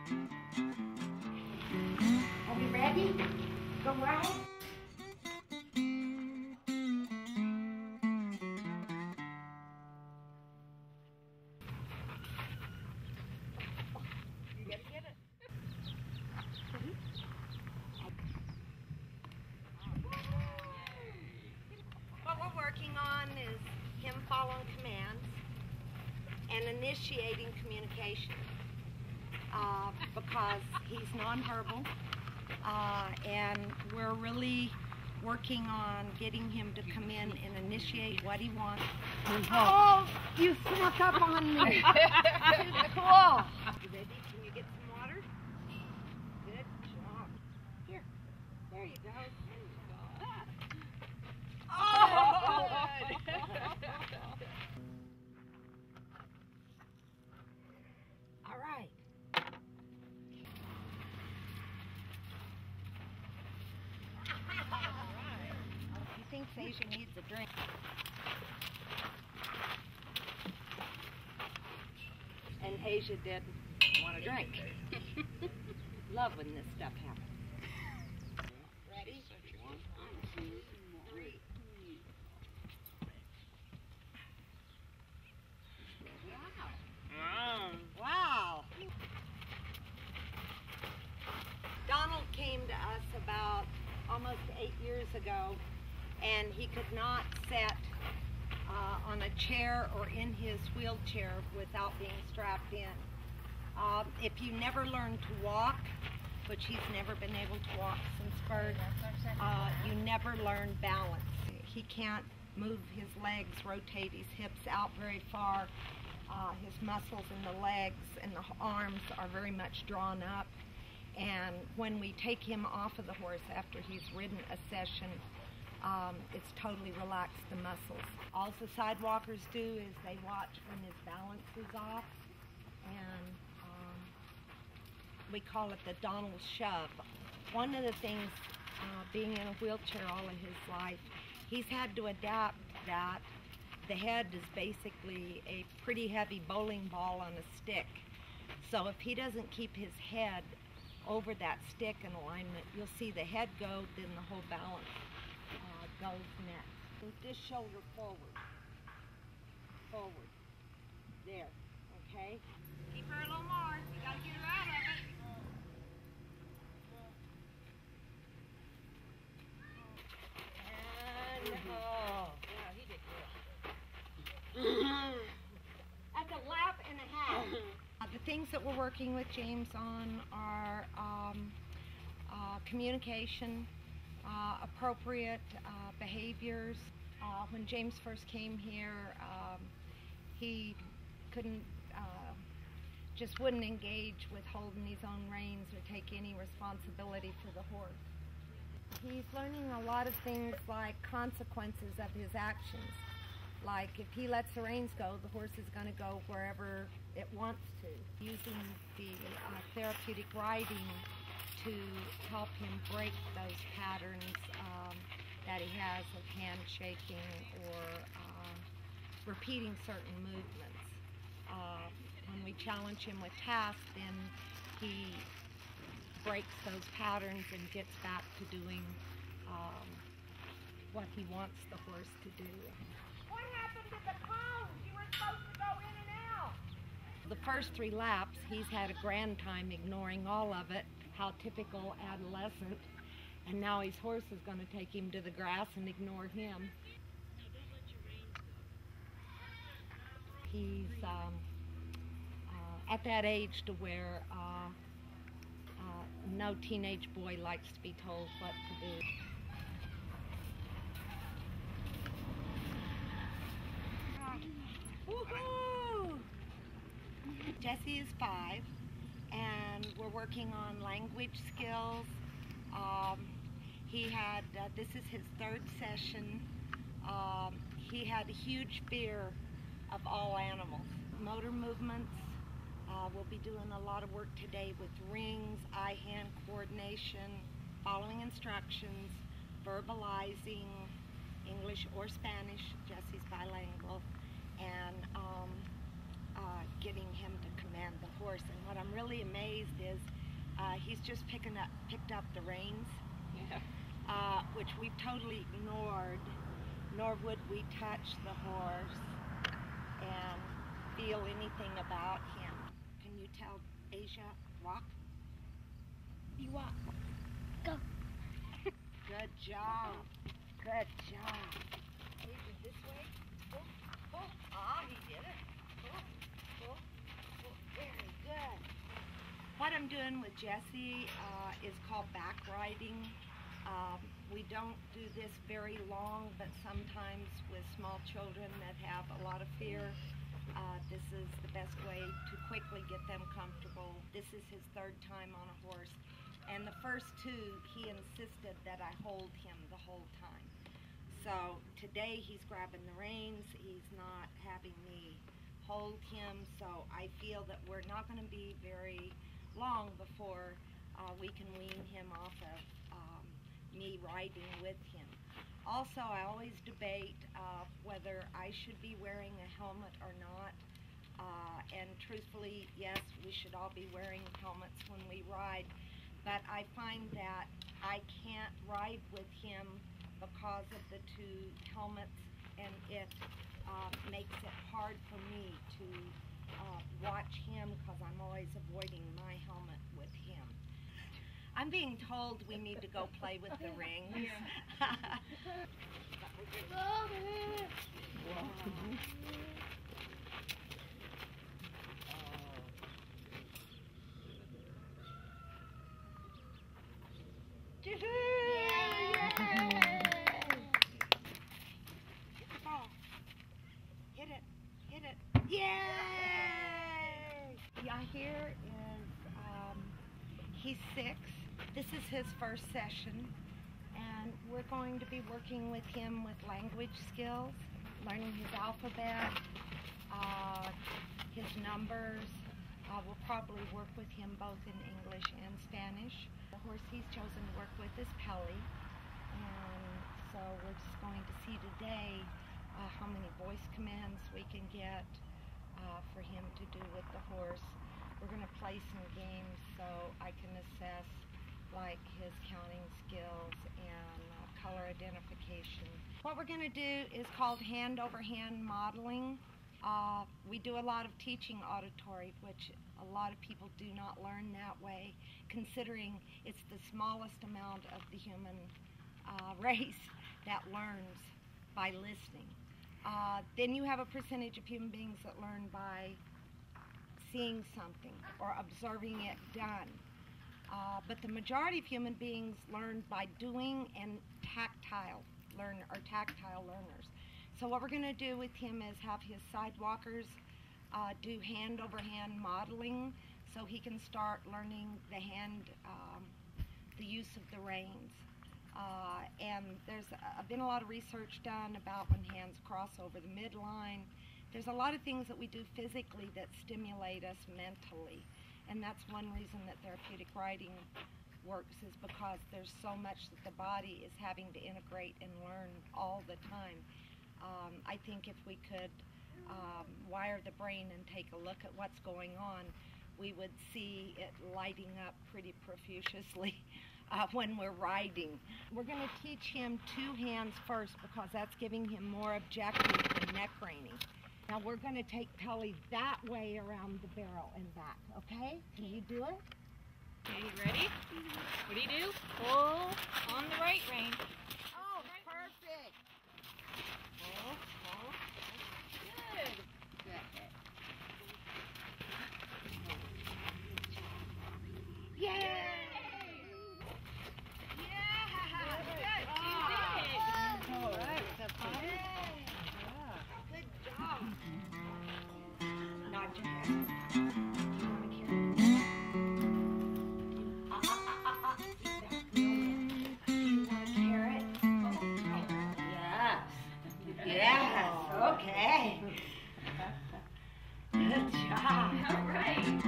Are you ready? Go right. You gotta get it. What we're working on is him following commands and initiating communication because he's nonverbal, and we're really working on getting him to come in and initiate what he wants. Oh, you snuck up on me. Cool. You ready? Can you get some water? Good job. Here. There you go. Oh! All right. He thinks Asia needs a drink. And Asia didn't want a drink. Love when this stuff happens. Ready? 1, 2, 3. Wow. Donald came to us about almost 8 years ago, and he could not sit on a chair or in his wheelchair without being strapped in. If you never learn to walk, which he's never been able to walk since birth, you never learn balance. He can't move his legs, rotate his hips out very far. His muscles in the legs and the arms are very much drawn up. And when we take him off of the horse after he's ridden a session, it's totally relaxed the muscles. All the sidewalkers do is they watch when his balance is off, and we call it the Donald shove. One of the things, being in a wheelchair all of his life, he's had to adapt that the head is basically a pretty heavy bowling ball on a stick. So if he doesn't keep his head over that stick in alignment, you'll see the head go, then the whole balance goes next. Move this shoulder forward. Forward. There. Okay? Keep her a little more. You gotta get her out of it. And Yeah, he did good. that's a lap and a half. The things that we're working with James on are communication, appropriate behaviors. When James first came here, he couldn't, just wouldn't engage with holding his own reins or take any responsibility for the horse. He's learning a lot of things like consequences of his actions. Like if he lets the reins go, the horse is going to go wherever it wants to. Using the therapeutic riding to help him break those patterns that he has of handshaking or repeating certain movements. When we challenge him with tasks, then he breaks those patterns and gets back to doing what he wants the horse to do. What happened to the cones? You were supposed to go in and out. The first 3 laps, he's had a grand time ignoring all of it, how typical adolescent, and now his horse is going to take him to the grass and ignore him. He's at that age to where no teenage boy likes to be told what to do. Woohoo! Jesse is 5, and we're working on language skills. He had, this is his 3rd session. He had a huge fear of all animals. Motor movements, we'll be doing a lot of work today with rings, eye-hand coordination, following instructions, verbalizing English or Spanish, Jesse's bilingual, and getting him to commit and the horse. And what I'm really amazed is he's just picked up the reins, which we've totally ignored, nor would we touch the horse and feel anything about him. Can you tell Asia, walk? You walk. Go. Good job. Good job. Asia, this way. Pull, pull. Ah, he did it. Pull, pull, pull. Very good. What I'm doing with Jessie is called back riding. We don't do this very long, but sometimes with small children that have a lot of fear, this is the best way to quickly get them comfortable. This is his third time on a horse, and the first two he insisted that I hold him the whole time. So today he's grabbing the reins, he's not having me hold him, so I feel that we're not going to be very long before we can wean him off of me riding with him. Also, I always debate whether I should be wearing a helmet or not, and truthfully, yes, we should all be wearing helmets when we ride, but I find that I can't ride with him because of the two helmets, and it makes it hard for me to watch him because I'm always avoiding my helmet with him. I'm being told we need to go play with the rings. Hit the ball. Hit it. Hit it. Yay! Yeah, here is, he's 6. This is his first session, and we're going to be working with him with language skills, learning his alphabet, his numbers. We'll probably work with him both in English and Spanish. The horse he's chosen to work with is Pelly, and so we're just going to see today how many voice commands we can get for him to do with the horse. We're going to play some games so I can assess like his counting skills and color identification. What we're going to do is called hand-over-hand modeling. We do a lot of teaching auditory, which a lot of people do not learn that way, considering it's the smallest amount of the human race that learns by listening. Then you have a percentage of human beings that learn by seeing something or observing it done. But the majority of human beings learn by doing, and tactile learners. So what we're going to do with him is have his sidewalkers do hand-over-hand modeling so he can start learning the use of the reins. And there's been a lot of research done about when hands cross over the midline. There's a lot of things that we do physically that stimulate us mentally. And that's one reason that therapeutic riding works, is because there's so much that the body is having to integrate and learn all the time. I think if we could wire the brain and take a look at what's going on, we would see it lighting up pretty profusely when we're riding. We're going to teach him 2 hands first because that's giving him more objective than neck reining. Now we're going to take Pelly that way around the barrel and back, okay? Can you do it? Okay, you ready? What do you do? Pull on the right rein. Oh, perfect. Pull, pull. Good. Good. Yay! Nod your head. Do you want a carrot? Do you want a carrot? Yes. Yes. Okay. Good job. All right.